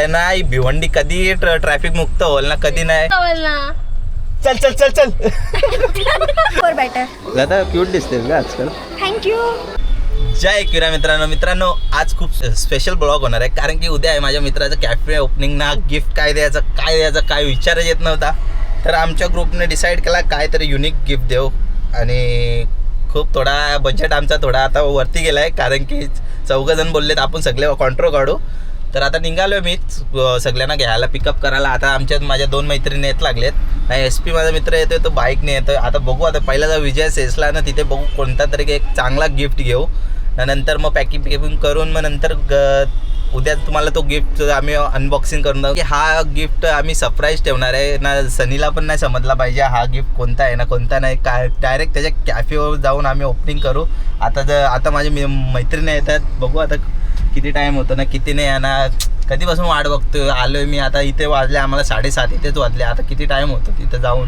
आले ना भिवंडी कधी ट्रॅफिक मुक्त होईल ना कधी नाही. चल चल चल चल बेटर आता क्यूट दिसतेस का आजकाल. थँक्यू. जय किरा मित्रांनो आज खूप स्पेशल ब्लॉग होणार आहे कारण की उद्या आहे माझ्या मित्राचं कॅफे ओपनिंग ना. गिफ्ट काय द्यायचं काय विचारच येत नव्हता तर आमच्या ग्रुपने डिसाईड केला काहीतरी युनिक गिफ्ट देऊ आणि खूप थोडा बजेट आमचा थोडा आता वरती गेला आहे कारण की 4 जण बोललेत आपण सगळे कॉन्ट्रो काढू. तर आता निघालो मी सगळ्यांना घ्यायला पिकअप करायला. आता आमच्यात माझ्या 2 मैत्रिणी येत लागलेत. SP माझा मित्र येतोय तो बाईकने येतोय. आता बघू आता पहिला जर विजय सेल्सला ना तिथे बघू कोणता तरी एक चांगला गिफ्ट घेऊ नंतर मग पॅकिंग करून मग नंतर उद्या तुम्हाला तो गिफ्ट आम्ही अनबॉक्सिंग करून दाखवू की हा गिफ्ट आम्ही सरप्राईज ठेवणार आहे ना. सनीला पण नाही समजला पाहिजे हा गिफ्ट कोणता आहे ना कोणता नाही. काय डायरेक्ट त्याच्या कॅफेवर जाऊन आम्ही ओपनिंग करू. आता माझे मैत्रिणी येतात बघू आता किती टाईम होतो ना किती नाही ना. कधीपासून वाट बघतोय आलो आहे मी. आता इथे वाजले आम्हाला 7:30 इथेच वाजले. आता किती टाईम होतो तिथं जाऊन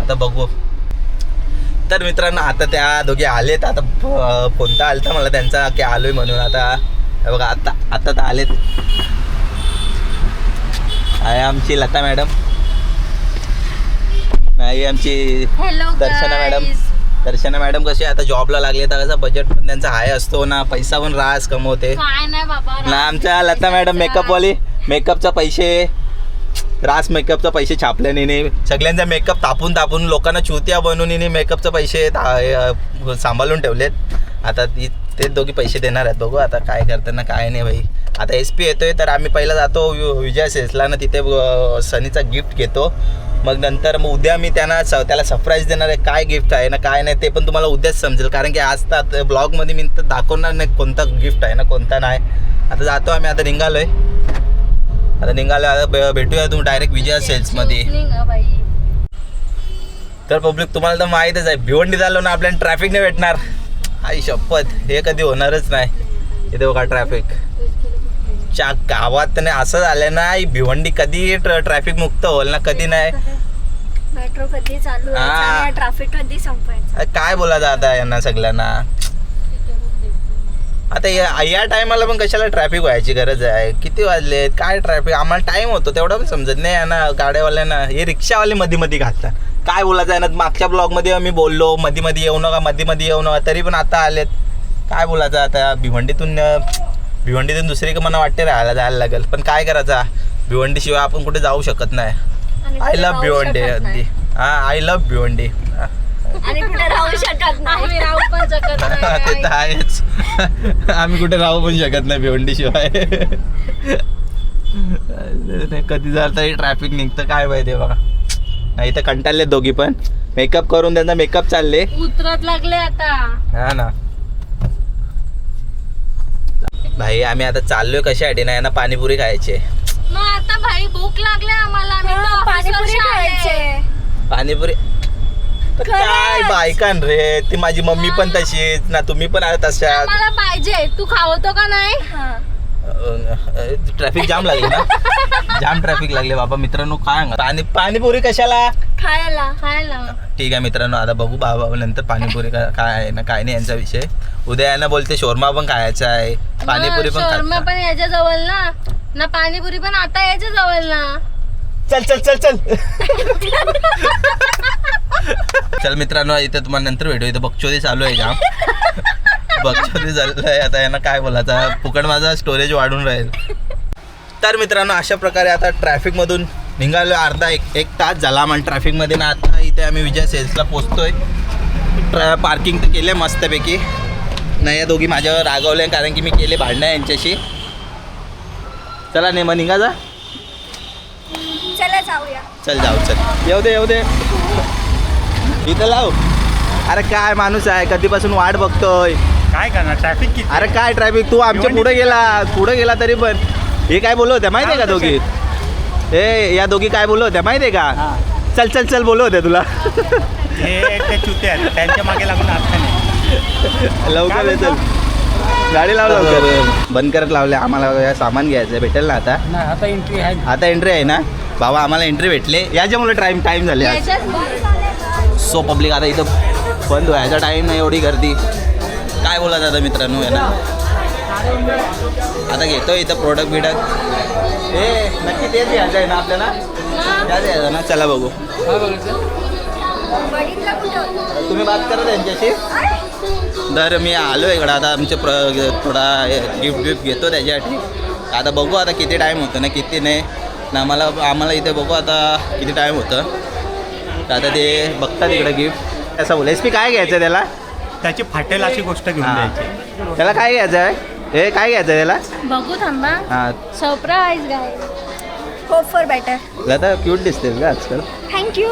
आता बघू. तर मित्रांनो आता त्या दोघे आलेत. आता कोणता आलता मला त्यांचा की आलोय म्हणून. आता बघा आता तर आलेत. आहे आमची लता मॅडम नाही आमची दर्शना मॅडम कशी आता जॉबला लागले तर कसं बजेट पण त्यांचा हाय असतो ना. पैसा पण रास कमवते ना. आमच्या लता मॅडम मेकअपवाली मेकअपचा पैसे रास मेकअपचा पैसे छापले नाही. सगळ्यांचा मेकअप तापून लोकांना चुतिया बनवून हिने मेकअपचे पैसे सांभाळून ठेवलेत. आता ते दोघी पैसे देणार आहेत बघू आता काय करताना काय नाही भाई. आता SP येतोय तर आम्ही पहिला जातो विजय सेल्सला ना तिथे सनीचा गिफ्ट घेतो. मग नंतर मग उद्या मी त्याला सरप्राईज देणार आहे काय गिफ्ट आहे ना काय नाही ते पण तुम्हाला उद्याच समजेल कारण की आज तर ब्लॉगमध्ये मी तर दाखवणार नाही कोणता गिफ्ट आहे ना कोणता नाही. आता जातो आम्ही आता निघालोय आता भेटूया तुम्ही डायरेक्ट विजय सेल्समध्ये. तर पब्लिक तुम्हाला तर माहीतच आहे भिवंडी झालो ना आपल्याला ट्रॅफिक नाही भेटणार. आई शपथ हे कधी होणारच नाही. इथे बघा ट्रॅफिक च्या गावात तर नाही असं झालं ना भिवंडी कधी ट्रॅफिक मुक्त होईल ना कधी नाही. मेट्रो कधी चालू आहे ट्रॅफिक कधी संपायचं काय बोलायचं आता यांना सगळ्यांना. आता या टायमाला पण कशाला ट्रॅफिक व्हायची गरज आहे. किती वाजले काय ट्रॅफिक आम्हाला टाइम होतो तेवढा पण समजत नाही ना. गाड्यावाल्यांना हे रिक्षावाले मध्ये घालतात. काय बोलायचं आहे ना. मागच्या ब्लॉगमध्ये मी बोललो मध्ये येऊ नका तरी पण आता आलेत. काय बोलायचं आता भिवंडीतून दुसरीकडे मला वाटते राहायला जायला लागेल पण काय करायचं भिवंडी शिवाय आपण कुठे जाऊ शकत नाही. आय लव्ह भिवंडी अगदी आय लव्ह भिवंडी. आणि कुठे राहू शकत नाही ते तर आहेच. आम्ही कुठे राहू पण शकत नाही भिवंडी शिवाय. कधी जर तरी ट्रॅफिक निघतं काय माहिती बघा. नाही तर कंटाळले दोघी पण मेकअप करून त्यांना मेकअप चालले उतरत लागले आता. हा ना भाई आम्ही आता चाललोय कशासाठी नाही ना पाणीपुरी खायचे. मग आता भाई भूक लागले आम्हाला. पाणीपुरी खायचे. पाणीपुरी काय बायकान रे. ती माझी मम्मी पण तशीच ना तुम्ही पण आहे तशा. मला पाहिजे तू खावतो का नाही. ट्रॅफिक जाम लागले ना. जाम ट्रॅफिक लागले बाबा. मित्रांनो काय पाणीपुरी कशाला खायला ठीक आहे मित्रांनो आता बघू बाबा नंतर पाणीपुरी काय आहे ना काय नाही यांचा विषय. उद्या यांना बोलते शोरमा पण खायचा आहे पाणीपुरी पण शोरमा पण याच्या जवळ ना पाणीपुरी पण आता याच्या जवळ ना. चल चल चल चल चल मित्रांनो इथे तुम्हाला नंतर भेटू. इथे बकचोदी चालू आहे जाम बकचोदी चालू आहे. आता यांना काय बोलायचं फुकट माझा स्टोरेज वाढून राहील. तर मित्रांनो अशा प्रकारे आता ट्रॅफिकमधून निघालो. अर्धा एक तास झाला आम्हाला ट्रॅफिकमध्ये ना. आता इथे आम्ही विजय सेल्सला पोचतोय. पार्किंग तर केलं मस्तपैकी. नाही या दोघी माझ्यावर रागवले कारण की मी केले भांडणं यांच्याशी. चला नाही मग निघा जा. चला जाऊया. चल जाऊ चल येऊ दे इथं लाव. अरे काय माणूस आहे कधीपासून वाट बघतोय. काय करणार ट्रॅफिक किती. अरे काय ट्रॅफिक तू आमच्या पुढे गेला तरी पण हे काय बोललो होत्या माहिती आहे का दोघी. हे या दोघी काय बोललो होत्या माहिती आहे का. चल चल चल बोललो होत्या तुला. हे ते चुते आहेत त्यांच्या मागे लागून अर्थ नाही. लवकर चल गाडी लाव लवकर. बंद करत लावले आम्हाला सामान घ्यायचं भेटेल ना आता. आता एंट्री आहे ना बाबा आम्हाला एंट्री भेटले याच्यामुळे टाइम झाले आज. सो पब्लिक आता इथं बंद व्हायचा टाईम नाही एवढी गर्दी. काय बोला दादा मित्रांनो आहे ना आता घेतो इथं प्रोडक्ट बिडक्ट. हे नक्की तेच घ्यायचं आहे ना आपल्याला? त्याच घ्यायचं ना? चला बघू. बघितलं कुठं? तुम्ही बात करा त्यांच्याशी. तर मी आलो इकडं आता आमचे थोडा गिफ्ट घेतो त्याच्यासाठी. आता बघू आता किती टाईम होतं ना किती नाही ना आम्हाला इथे बघू आता किती टाईम होतं. तर आता ते बघतात इकडं गिफ्ट. असं बोल. SP काय घ्यायचं त्याला? त्याची फाटेल अशी गोष्ट घेऊन हां. द्यायची. त्याला काय घ्यायचं आहे? हे काय घ्यायचं आहे त्याला? बघू थांबा. हां. Surprise guy. Hope for better. तुला तर क्यूट दिसतेस का आजकाल? थँक्यू.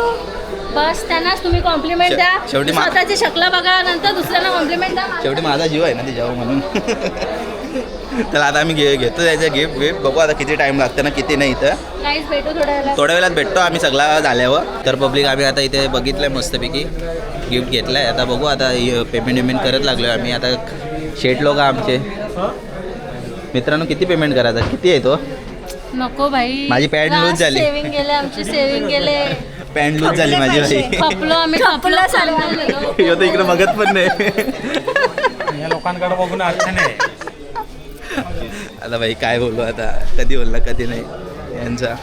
बस त्यांनाच तुम्ही कॉम्प्लिमेंट द्या. शेवटी स्वतःची शक्ल बघा नंतर दुसऱ्यांना कॉम्प्लिमेंट द्या. शेवटी माझा जीव आहे ना त्याच्यावर म्हणून. तर आता आम्ही घेतो त्याचं गिफ्ट बघू आता किती टाईम लागतं ना किती नाही इथं. गाईज भेटू थोड्या वेळात. थोड्या वेळात भेटतो आम्ही सगळा झाल्यावर. तर पब्लिक आम्ही आता इथे बघितलं आहे मस्तपैकी गिफ्ट घेतलं आहे. आता बघू आता पेमेंट करत लागलो आम्ही. आता शेट लोक आमचे मित्रांनो किती पेमेंट करायचं किती आहे तो? नको भाई. माझी पॅन्ट लूज झाली. सेव्हिंग गेले आमची सेव्हिंग गेले. पॅन्ट लूज झाली माझी भाई. खपलो आम्ही खपलो सर्व. ह्यो तर इकडे बघत पण नाही. या लोकांकडे बघून अर्थ नाही. आता भाई काय बोलू आता कधी बोलला कधी नाही यांचा.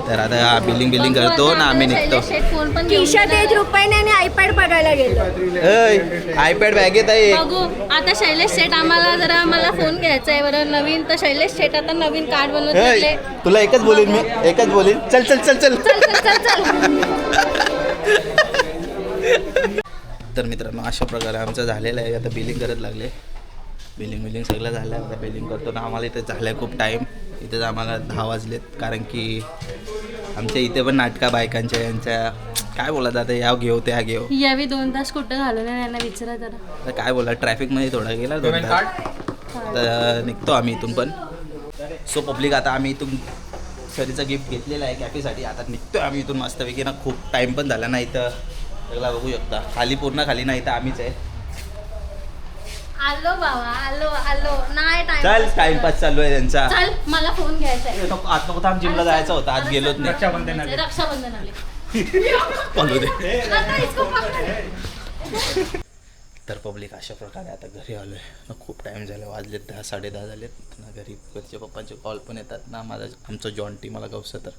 तर आता बिलिंग करतो ना आम्ही निघतो. फोन पण घेऊन खिशात 1 रुपयाने आणि आयपॅड बघायला गेलो. आयपॅड बॅगेत आहे. बघू आता शैलेश शेठ आम्हाला मला फोन घ्यायचा आहे बरं नवीन. तर शैलेश शेठ आता नवीन कार्ड बनवून घेतले. तुला एकच बोलीन मी एकच बोलीन. चल चल चल चल. तर मित्रांनो अशा प्रकारे आमचं झालेलं आहे. आता बिलिंग करत लागले. बिलिंग सगळं झालं आहे. आता बिलिंग करतो ना. आम्हाला इथे झालं आहे खूप टाईम. इथेच आम्हाला 10 वाजलेत. कारण की आमच्या इथे पण नाटका बायकांच्या यांच्या काय बोला जातं या घेऊ त्या घेऊ. यावी 2 तास कुठं घालवलं यांना विचारा जरा. तर काय बोला ट्रॅफिकमध्ये थोडा गेला 2 तास. तर निघतो आम्ही इथून पण. सो पब्लिक आता आम्ही इथून सरीचं गिफ्ट घेतलेलं आहे कॅफेसाठी. आता निघतो आम्ही इथून मस्तपैकी ना. खूप टाईम पण झाला नाही तर सगळा बघू शकता. पूर्ण खाली नाही तर आम्हीच आहे. आलो बाबा आलो नाही चल टाइमपास चालू आहे त्यांचा. चल मला फोन घ्यायचा आहे. आज नको थांब जिमला जायचं होतं आज गेलोच नाही. रक्षाबंधन आले. रक्षाबंधन आले. बोलू दे. आता इसको पकड. तर पब्लिक अशा प्रकारे आता घरी आलो आहे. खूप टाईम झाला वाजलेत 10 10:30 झालेत ना. घरचे पप्पांचे कॉल पण येतात ना. आमचं जॉन्टी मला गवसं तर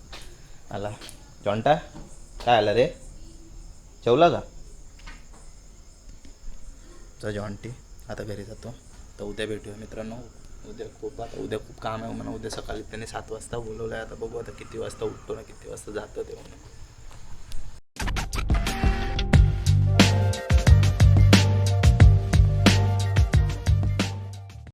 आला. जॉन्टा काय आला रे? जेवला का? जॉन्टी आता घरी जातो. तर उद्या भेटूया मित्रांनो. उद्या खूप काम आहे म्हणा. उद्या सकाळी त्याने 7 वाजता बोलवलं आहे. आता बघू आता किती वाजता उठतो ना किती वाजता जातो ते म्हणून.